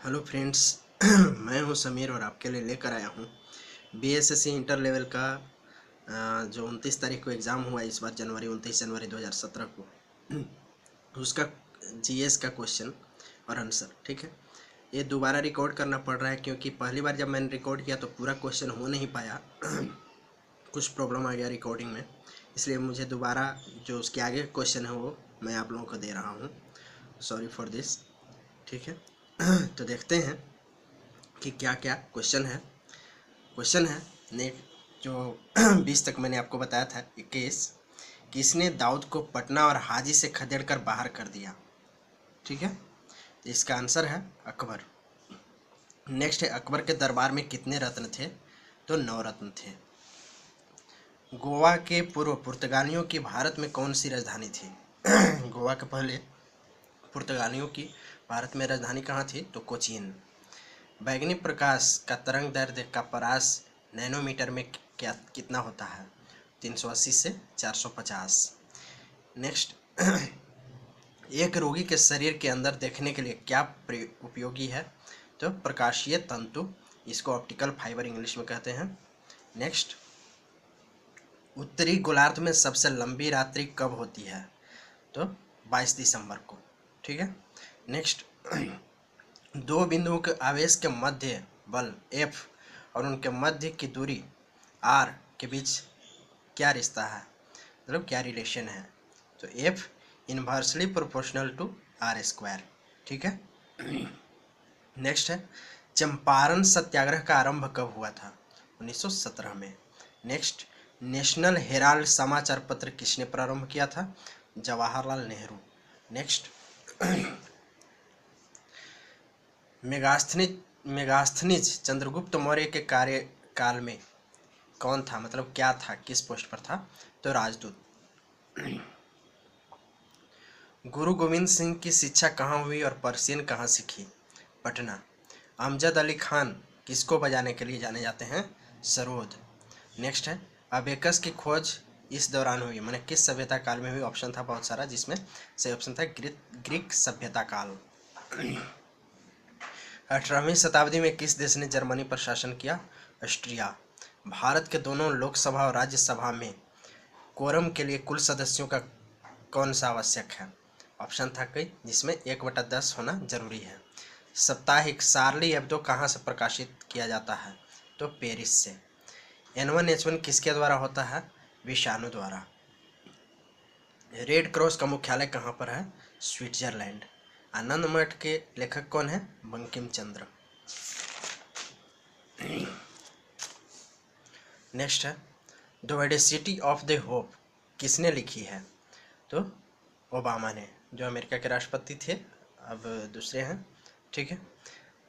Hello friends मैं हूं समीर और आपके लिए लेकर आया हूं बीएसएससी इंटर लेवल का जो 29 तारीख को एग्ज़ाम हुआ इस बार 29 जनवरी 2017 को उसका जीएस का क्वेश्चन और आंसर। ठीक है, ये दोबारा रिकॉर्ड करना पड़ रहा है क्योंकि पहली बार जब मैंने रिकॉर्ड किया तो पूरा क्वेश्चन हो नहीं पाया कुछ प्रॉब्लम आ गया रिकॉर्डिंग में, इसलिए मुझे दोबारा जो उसके आगे क्वेश्चन है वो मैं आप लोगों को दे रहा हूँ। Sorry for this. ठीक है तो देखते हैं कि क्या क्या क्वेश्चन है ने जो 20 तक मैंने आपको बताया था 21, किसने दाऊद को पटना और हाजी से खदेड़ कर बाहर कर दिया। ठीक है, तो इसका आंसर है अकबर। नेक्स्ट है, अकबर के दरबार में कितने रत्न थे? तो 9 रत्न थे। गोवा के पूर्व पुर्तगालियों की भारत में कौन सी राजधानी थी? गोवा के पहले पुर्तगालियों की भारत में राजधानी कहाँ थी? तो कोचीन। बैगनी प्रकाश का तरंग दैर्ध्य का परास नैनोमीटर में क्या कितना होता है? 380 से 450। नेक्स्ट एक रोगी के शरीर के अंदर देखने के लिए क्या उपयोगी है? तो प्रकाशीय तंतु, इसको ऑप्टिकल फाइबर इंग्लिश में कहते हैं। नेक्स्ट, उत्तरी गोलार्ध में सबसे लंबी रात्रि कब होती है? तो 22 दिसंबर को। ठीक है। नेक्स्ट, दो बिंदुओं के आवेश के मध्य बल F और उनके मध्य की दूरी R के बीच क्या रिश्ता है, मतलब क्या रिलेशन है? तो F inversely proportional to R²। ठीक है। नेक्स्ट है, चंपारण सत्याग्रह का आरंभ कब हुआ था? 1917 में। नेक्स्ट, नेशनल हेराल्ड समाचार पत्र किसने प्रारंभ किया था? जवाहरलाल नेहरू। नेक्स्ट, मेगास्थनीज चंद्रगुप्त मौर्य के कार्यकाल में कौन था, मतलब क्या था, किस पोस्ट पर था? तो राजदूत। गुरु गोविंद सिंह की शिक्षा कहाँ हुई और पर्शियन कहाँ सीखी? पटना। अमजद अली खान किसको बजाने के लिए जाने जाते हैं? सरोद। नेक्स्ट है, अबेकस की खोज इस दौरान हुई, मैंने किस सभ्यता काल में हुई? ऑप्शन था बहुत सारा, जिसमें सही ऑप्शन था ग्रीक सभ्यता काल। 18वीं शताब्दी में किस देश ने जर्मनी पर शासन किया? ऑस्ट्रिया। भारत के दोनों लोकसभा और राज्यसभा में कोरम के लिए कुल सदस्यों का कौन सा आवश्यक है? ऑप्शन था कई, जिसमें 1/10 होना जरूरी है। साप्ताहिक शार्ली एब्दो कहाँ से प्रकाशित किया जाता है? तो पेरिस से। N1H1 किसके द्वारा होता है? विषाणु द्वारा। रेड क्रॉस का मुख्यालय कहाँ पर है? स्विट्जरलैंड। आनंद मठ के लेखक कौन है? बंकिम चंद्र। नेक्स्ट है, the Audacity of the hope किसने लिखी है? तो ओबामा ने, जो अमेरिका के राष्ट्रपति थे, अब दूसरे हैं। ठीक है।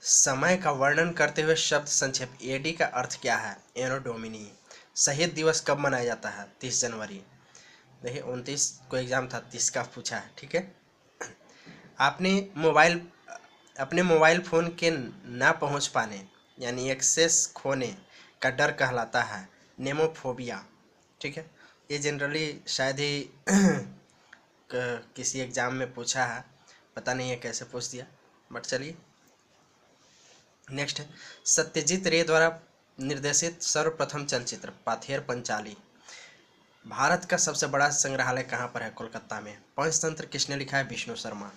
समय का वर्णन करते हुए शब्द संक्षेप एडी का अर्थ क्या है? एनो डोमिनी। शहीद दिवस कब मनाया जाता है? 30 जनवरी। देखिए 29 को एग्जाम था, 30 का पूछा है। ठीक है। अपने मोबाइल फ़ोन के ना पहुंच पाने यानी एक्सेस खोने का डर कहलाता है नेमोफोबिया। ठीक है, ये जनरली शायद ही किसी एग्ज़ाम में पूछा है, पता नहीं है कैसे पूछ दिया, बट चलिए। नेक्स्ट है, सत्यजीत रे द्वारा निर्देशित सर्वप्रथम चलचित्र पाथेर पंचाली। भारत का सबसे बड़ा संग्रहालय कहाँ पर है? कोलकाता में। पंचतंत्र किसने लिखा है? विष्णु शर्मा।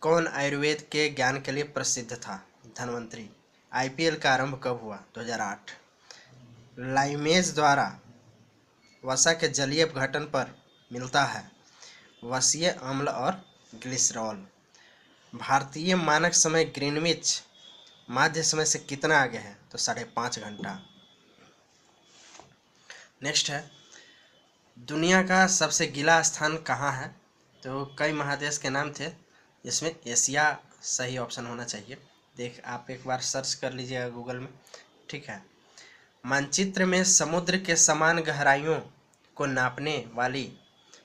कौन आयुर्वेद के ज्ञान के लिए प्रसिद्ध था? धन्वंतरी। आईपीएल का आरंभ कब हुआ? 2008। लाइमेज द्वारा वसा के जलीय अपघटन पर मिलता है वसीय अम्ल और ग्लिसरॉल। भारतीय मानक समय ग्रीनविच माध्य समय से कितना आगे है? तो 5.5 घंटा। नेक्स्ट है, दुनिया का सबसे गीला स्थान कहाँ है? तो कई महादेश के नाम थे, जिसमें एशिया सही ऑप्शन होना चाहिए। आप एक बार सर्च कर लीजिएगा गूगल में। ठीक है। मानचित्र में समुद्र के समान गहराइयों को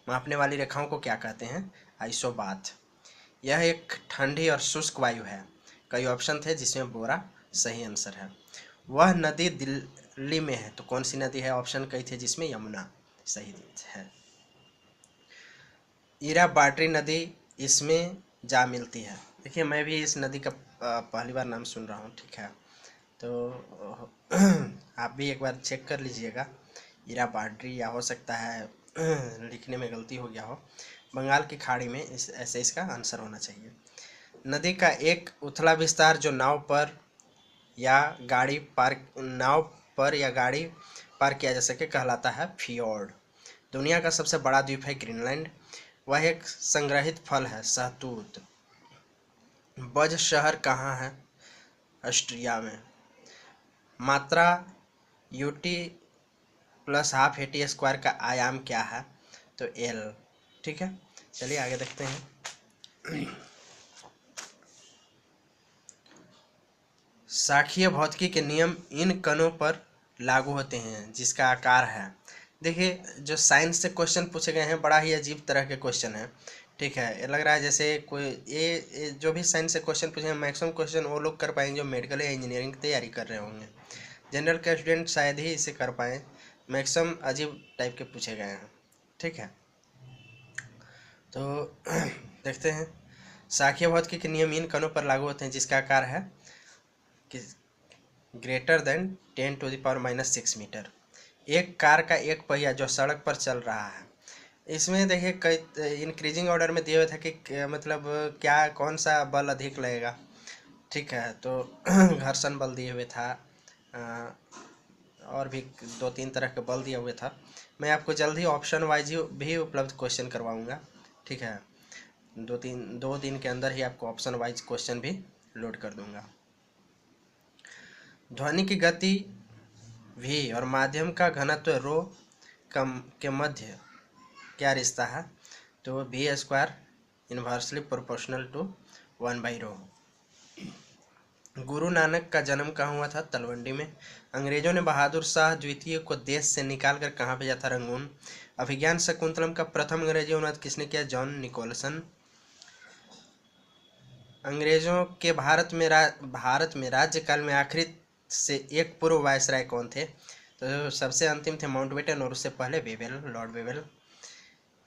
मापने वाली रेखाओं को क्या कहते हैं? आइसोबाथ। यह एक ठंडी और शुष्क वायु है। कई ऑप्शन थे, जिसमें बोरा सही आंसर है। वह नदी दिल्ली में है, तो कौन सी नदी है? ऑप्शन कई थे, जिसमें यमुना सही है। इराबाट्री नदी इसमें जा मिलती है, देखिए, मैं भी इस नदी का पहली बार नाम सुन रहा हूँ, ठीक है। तो आप भी एक बार चेक कर लीजिएगा, इरापाड्री या हो सकता है लिखने में गलती हो गया हो। बंगाल की खाड़ी में ऐसे इसका आंसर होना चाहिए। नदी का एक उथला विस्तार जो नाव पर या गाड़ी पार किया जा सके कहलाता है फियोर्ड। दुनिया का सबसे बड़ा द्वीप है ग्रीनलैंड। वह एक संग्रहित फल है, शहतूत। बज शहर कहाँ है? ऑस्ट्रिया में। मात्रा UT plus half eighty square का आयाम क्या है? तो एल। ठीक है, चलिए आगे देखते हैं। शाखीय भौतिकी के नियम इन कणों पर लागू होते हैं जिसका आकार है। देखिए, जो साइंस से क्वेश्चन पूछे गए हैं बड़ा ही अजीब तरह के क्वेश्चन है, ठीक है। ये लग रहा है जैसे कोई ये जो भी साइंस से क्वेश्चन पूछे हैं, मैक्सिमम क्वेश्चन वो लोग कर पाएंगे जो मेडिकल या इंजीनियरिंग की तैयारी कर रहे होंगे। जनरल के स्टूडेंट शायद ही इसे कर पाएँ। मैक्सिमम अजीब टाइप के पूछे गए हैं, ठीक है। तो देखते हैं, शाखीय भौतिकी के नियम इन कणों पर लागू होते हैं जिसका आकार है कि ग्रेटर देन 10⁻⁻6 मीटर। एक कार का एक पहिया जो सड़क पर चल रहा है। इसमें देखिए कई इंक्रीजिंग ऑर्डर में दिए हुए थे कि मतलब क्या कौन सा बल अधिक लगेगा, ठीक है। तो घर्षण बल दिए हुए था, और भी 2-3 तरह के बल दिया हुए था। मैं आपको जल्द ही ऑप्शन वाइज भी उपलब्ध क्वेश्चन करवाऊंगा, ठीक है। 2 दिन के अंदर ही आपको ऑप्शन वाइज क्वेश्चन भी लोड कर दूंगा। ध्वनि की गति v और माध्यम का घनत्व रो के मध्य क्या रिश्ता है? तो v² inversely proportional to 1/ρ। Guru Nanak का जन्म कहाँ हुआ था? तलवंडी में। अंग्रेजों ने बहादुर शाह द्वितीय को देश से निकालकर कहाँ भेजा था? रंगून। अभिज्ञान शकुंतलम का प्रथम अंग्रेजी अनुवाद किसने किया? John Nicholson. अंग्रेजों के भारत में राज्यकाल में आखिरी से एक पूर्व वायसराय कौन थे? तो सबसे अंतिम थे माउंटबेटन और उससे पहले वेवेल, लॉर्ड वेवेल।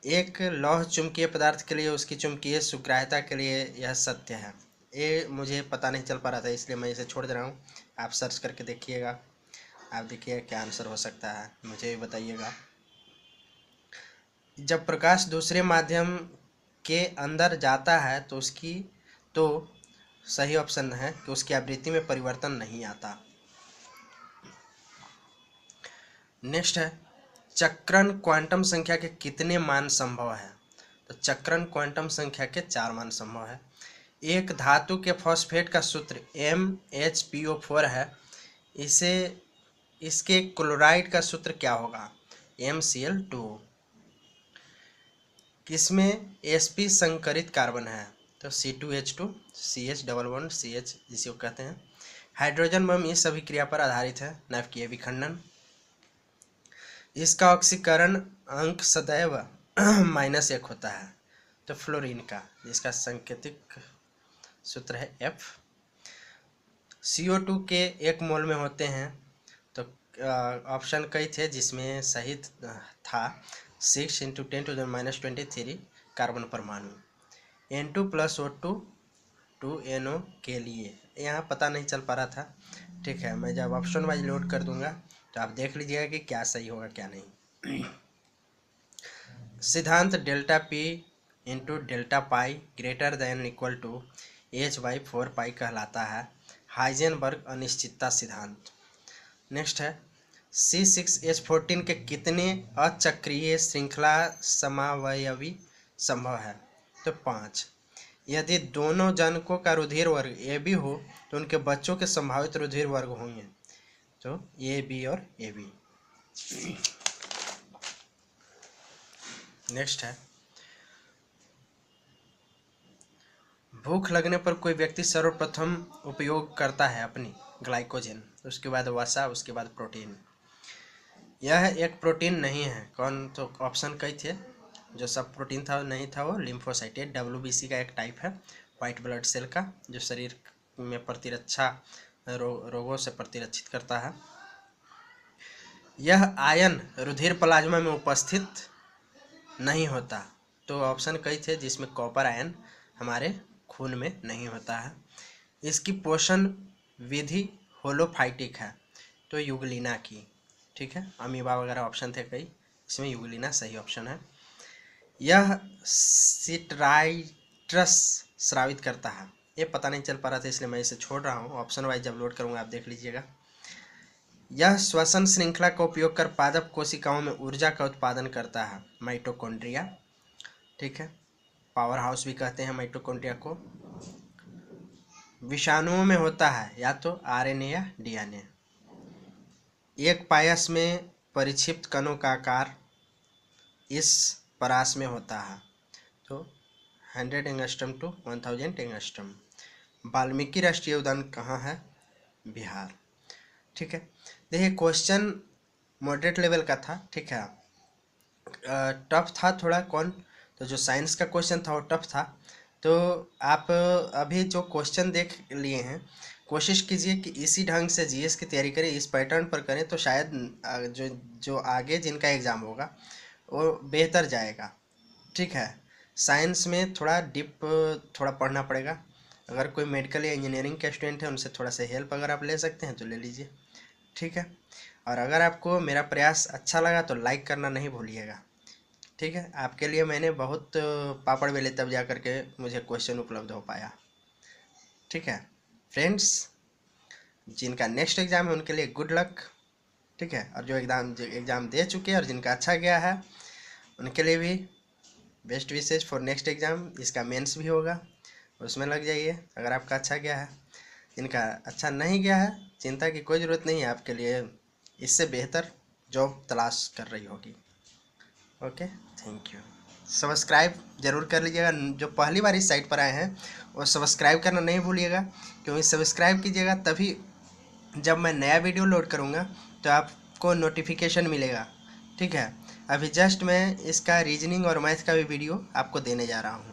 एक लौह चुंबकीय पदार्थ के लिए उसकी चुंबकीय सुग्राह्यता के लिए यह सत्य है। ये मुझे पता नहीं चल पा रहा था, इसलिए मैं इसे छोड़ दे रहा हूँ। आप सर्च करके देखिएगा, आप देखिए क्या आंसर हो सकता है, मुझे भी बताइएगा। जब प्रकाश दूसरे माध्यम के अंदर जाता है तो सही ऑप्शन है कि उसकी आवृत्ति में परिवर्तन नहीं आता। नेक्स्ट है, चक्रण क्वांटम संख्या के कितने मान संभव है? तो चक्रण क्वांटम संख्या के 4 मान संभव है। एक धातु के फॉस्फेट का सूत्र MHPO4 है, इसके क्लोराइड का सूत्र क्या होगा? MCl2। किसमें sp संकरित कार्बन है? तो C2H2 CH double bond CH जिसे वो कहते हैं। हाइड्रोजन बम इस अभिक्रिया पर आधारित है, नाभिकीय विखंडन। इसका ऑक्सीकरण अंक सदैव -1 होता है। तो फ्लोरीन का, जिसका सांकेतिक सूत्र है F। CO2 के 1 मोल में होते हैं। तो ऑप्शन कई थे जिसमें सही था 6 × 10⁻23 कार्बन परमाणु। N2+O2 2NO के लिए यहाँ पता नहीं चल पा रहा था, ठीक है। मैं जब ऑप्शन वाइज लोड कर दूंगा तो आप देख लीजिएगा कि क्या सही होगा क्या नहीं। सिद्धांत delta P × delta pi greater than equal to H/4 कहलाता है हाइजेनबर्ग अनिश्चितता सिद्धांत। नेक्स्ट है, C6H14 के कितने अचक्रीय श्रृंखला समावयवी संभव है? तो 5। यदि दोनों जनकों का रुधिर वर्ग AB हो तो उनके बच्चों के संभावित रुधिर वर्ग होंगे तो AB और AB। नेक्स्ट है, भूख लगने पर कोई व्यक्ति सर्वप्रथम उपयोग करता है अपनी ग्लाइकोजन, उसके बाद वसा, उसके बाद प्रोटीन। यह एक प्रोटीन नहीं है। कौन? तो ऑप्शन कई थे, जो सब प्रोटीन था नहीं था वो लिम्फोसाइट WBC का एक टाइप है, वाइट ब्लड सेल का, जो शरीर में प्रतिरक्षा रोगों से प्रतिरक्षित करता है। यह आयन रुधिर प्लाज्मा में उपस्थित नहीं होता। तो ऑप्शन कई थे जिसमें कॉपर आयन हमारे खून में नहीं होता है। इसकी पोषण विधि होलोफाइटिक है, तो यूग्लिना की, ठीक है। अमीबा वगैरह ऑप्शन थे कई, इसमें यूग्लिना सही ऑप्शन है। यह सिट्राइट्रस स्रावित करता है, ये पता नहीं चल पा रहा था इसलिए मैं इसे छोड़ रहा हूँ, ऑप्शन वाइज जब लोड करूँगा आप देख लीजिएगा। यह श्वसन श्रृंखला का उपयोग कर पादप कोशिकाओं में ऊर्जा का उत्पादन करता है, माइटोकॉन्ड्रिया, ठीक है। पावर हाउस भी कहते हैं माइटोकॉन्ड्रिया को। विषाणुओं में होता है या तो आरएनए या डीएनए। एक पायस में परिक्षिप्त कणों का आकार इस परास में होता है, तो 100 एंगस्ट्रम टू 1000 एंगस्ट्रम। वाल्मीकि राष्ट्रीय उद्यान कहाँ है? बिहार, ठीक है। देखिए क्वेश्चन मॉडरेट लेवल का था, ठीक है। टफ था थोड़ा तो जो साइंस का क्वेश्चन था वो टफ था। तो आप अभी जो क्वेश्चन देख लिए हैं, कोशिश कीजिए कि इसी ढंग से जीएस की तैयारी करें, इस पैटर्न पर करें, तो शायद जो आगे जिनका एग्ज़ाम होगा वो बेहतर जाएगा, ठीक है। साइंस में थोड़ा डीप थोड़ा पढ़ना पड़ेगा। अगर कोई मेडिकल या इंजीनियरिंग के स्टूडेंट है उनसे थोड़ा सा हेल्प अगर आप ले सकते हैं तो ले लीजिए, ठीक है। और अगर आपको मेरा प्रयास अच्छा लगा तो लाइक करना नहीं भूलिएगा, ठीक है। आपके लिए मैंने बहुत पापड़ बेले तब जा करके मुझे क्वेश्चन उपलब्ध हो पाया, ठीक है। फ्रेंड्स, जिनका नेक्स्ट एग्ज़ाम है उनके लिए गुड लक, ठीक है। और जो एग्ज़ाम दे चुके हैं और जिनका अच्छा गया है उनके लिए भी बेस्ट विशेष फॉर नेक्स्ट एग्ज़ाम। इसका मेंस भी होगा, उसमें लग जाइए अगर आपका अच्छा गया है। जिनका अच्छा नहीं गया है चिंता की कोई ज़रूरत नहीं है, आपके लिए इससे बेहतर जॉब तलाश कर रही होगी। Okay, thank you. सब्सक्राइब जरूर कर लीजिएगा, जो पहली बार इस साइट पर आए हैं वो सब्सक्राइब करना नहीं भूलिएगा, क्योंकि सब्सक्राइब कीजिएगा तभी जब मैं नया वीडियो लोड करूँगा तो आपको नोटिफिकेशन मिलेगा, ठीक है। अभी जस्ट मैं इसका रीजनिंग और मैथ का भी वीडियो आपको देने जा रहा हूँ।